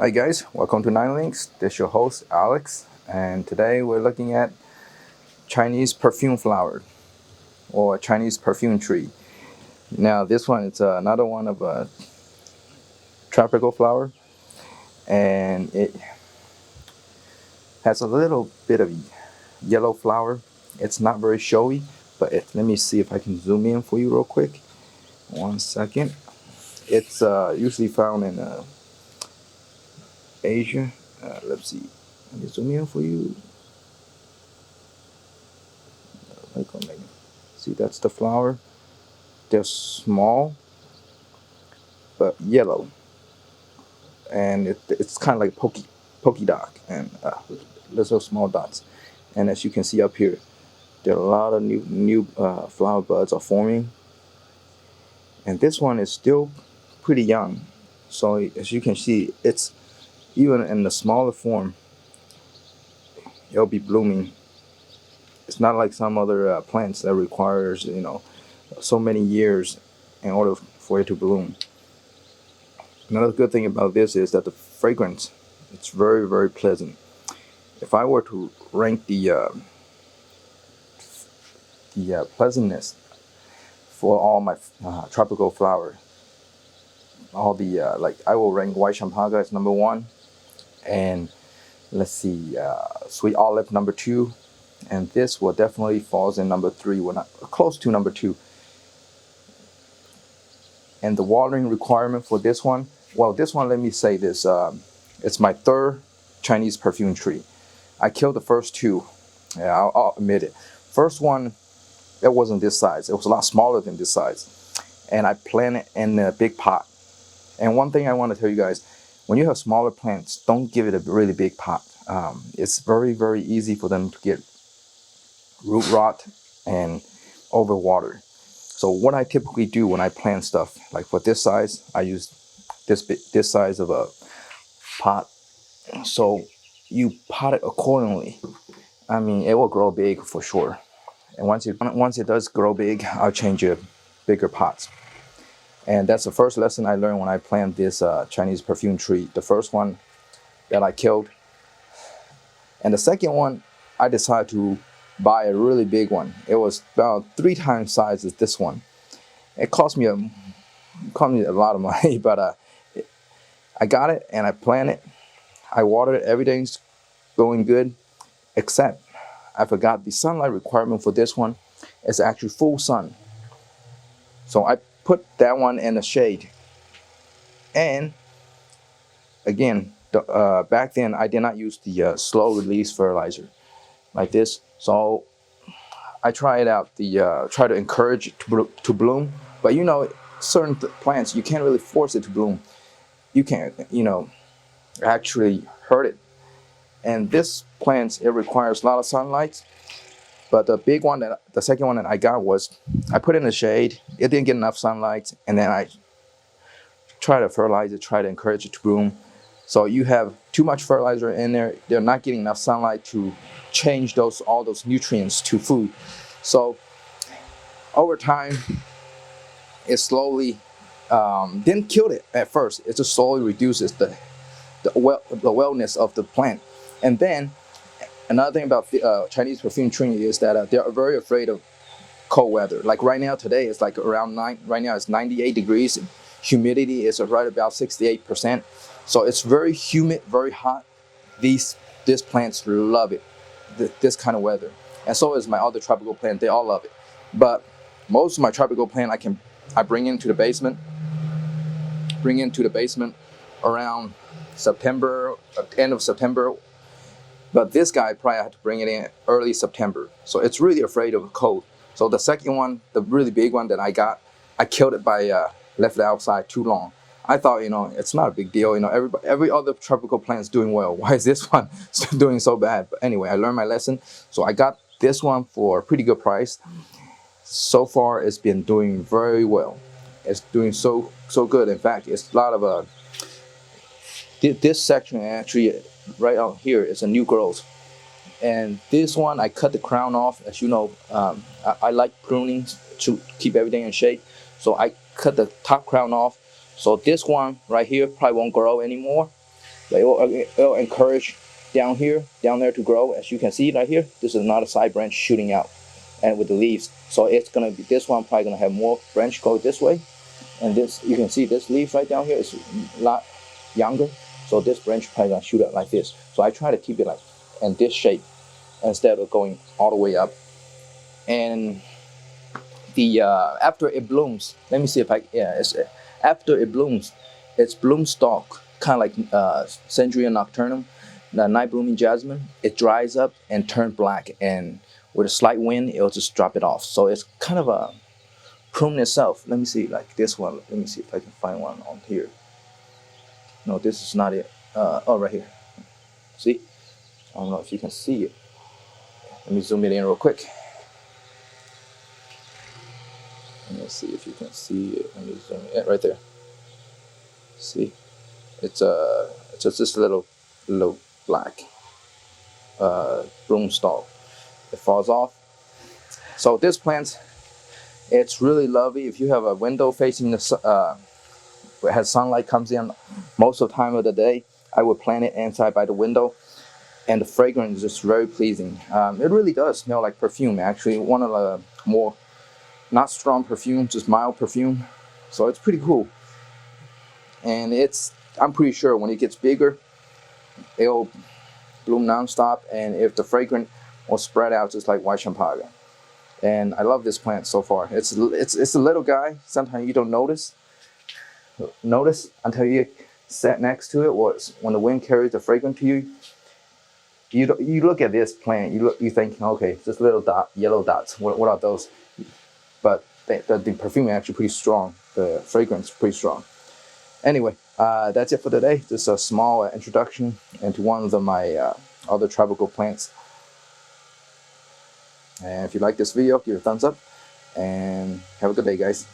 Hi guys, welcome to Nine Links. This is your host Alex, and today we're looking at Chinese perfume flower or Chinese perfume tree. Now this one is another one of a tropical flower, and it has a little bit of yellow flower. It's not very showy, but let me see if I can zoom in for you real quick. 1 second. It's usually found in Asia. Let's see. Let me zoom in for you. See, that's the flower. They're small but yellow, and it's kind of like pokey dot and little small dots. And as you can see up here, there are a lot of new flower buds are forming, and this one is still pretty young. So as you can see, it's even in the smaller form, it'll be blooming. It's not like some other plants that requires so many years in order for it to bloom. Another good thing about this is that the fragrance, it's very, very pleasant. If I were to rank the pleasantness for all my tropical flower, all the I will rank white champagne as number one, and let's see, sweet olive number two, and this will definitely falls in number three. We're not close to number two. And the watering requirement for this one, well, this one, let me say this, it's my third Chinese perfume tree. I killed the first two. Yeah, I'll admit it. First one, it wasn't this size. It was a lot smaller than this size. And I planted it in a big pot. And one thing I want to tell you guys, when you have smaller plants, don't give it a really big pot. It's very, very easy for them to get root rot and overwater. So what I typically do when I plant stuff, like for this size, I use this size of a pot. So you pot it accordingly. I mean, it will grow big for sure. And once it does grow big, I'll change it bigger pots. And that's the first lesson I learned when I planted this Chinese perfume tree. The first one that I killed. And the second one, I decided to buy a really big one. It was about 3 times size as this one. It cost me a lot of money, but I got it and I planted it. I watered it. Everything's going good, except I forgot the sunlight requirement for this one is actually full sun. So I put that one in the shade. And again, back then I did not use the slow release fertilizer like this. So I tried out try to encourage it to bloom. But certain plants, you can't really force it to bloom. You can't, actually hurt it. And this plant, it requires a lot of sunlight. But the second one that I got was, I put it in the shade. It didn't get enough sunlight, and then I try to fertilize it, try to encourage it to bloom. So you have too much fertilizer in there. They're not getting enough sunlight to change all those nutrients to food. So over time, it slowly didn't kill it at first. It just slowly reduces the wellness of the plant. And then another thing about the Chinese perfume tree is that they're very afraid of cold weather. Like right now, today it's like around right now it's 98 degrees. Humidity is right about 68%. So it's very humid, very hot. These plants love it, this kind of weather. And so is my other tropical plant. They all love it. But most of my tropical plant I bring into the basement. Around September, end of September. But this guy probably had to bring it in early September. So it's really afraid of cold. So the second one, the really big one that I got, I killed it by left it outside too long. I thought, it's not a big deal. Every other tropical plant is doing well. Why is this one doing so bad? But anyway, I learned my lesson. So I got this one for a pretty good price. So far, it's been doing very well. It's doing so good. In fact, it's a lot of this section actually right out here is a new growth. And this one, I cut the crown off. As you know, I like pruning to keep everything in shape. So I cut the top crown off. So this one right here probably won't grow anymore. But it'll encourage down there to grow. As you can see right here, this is another side branch shooting out, and with the leaves. So it's gonna be, this one probably gonna have more branch go this way, and this, you can see this leaf right down here is a lot younger. So this branch probably gonna shoot out like this. So I try to keep it like in this shape instead of going all the way up. And the after it blooms, let me see if I, yeah, it's after it blooms, its bloom stalk, kind of like Centuria nocturnum, the night blooming jasmine, it dries up and turns black, and with a slight wind it'll just drop it off. So it's kind of a prune itself. Let me see, like this one, let me see if I can find one on here. No, this is not it. Oh, right here. See, I don't know if you can see it. Let me zoom it in real quick. Let me see if you can see it. Let me zoom it right there. See, it's just this little black broom stalk. It falls off. So this plant, it's really lovely if you have a window facing the it has sunlight comes in most of the time of the day. I would plant it inside by the window, and the fragrance is just very pleasing. It really does smell like perfume. Actually, one of the more not strong perfume, just mild perfume. So it's pretty cool. And I'm pretty sure when it gets bigger, it'll bloom nonstop, and if the fragrance will spread out just like white champagne. And I love this plant so far. It's a little guy. Sometimes you don't notice until you sit next to it. When the wind carries the fragrance to you, you look at this plant, you think, okay, just little yellow dots. What are those? But the perfume is actually pretty strong. The fragrance is pretty strong. Anyway, that's it for today. Just a small introduction into one of my other tropical plants. And if you like this video, give it a thumbs up, and have a good day, guys.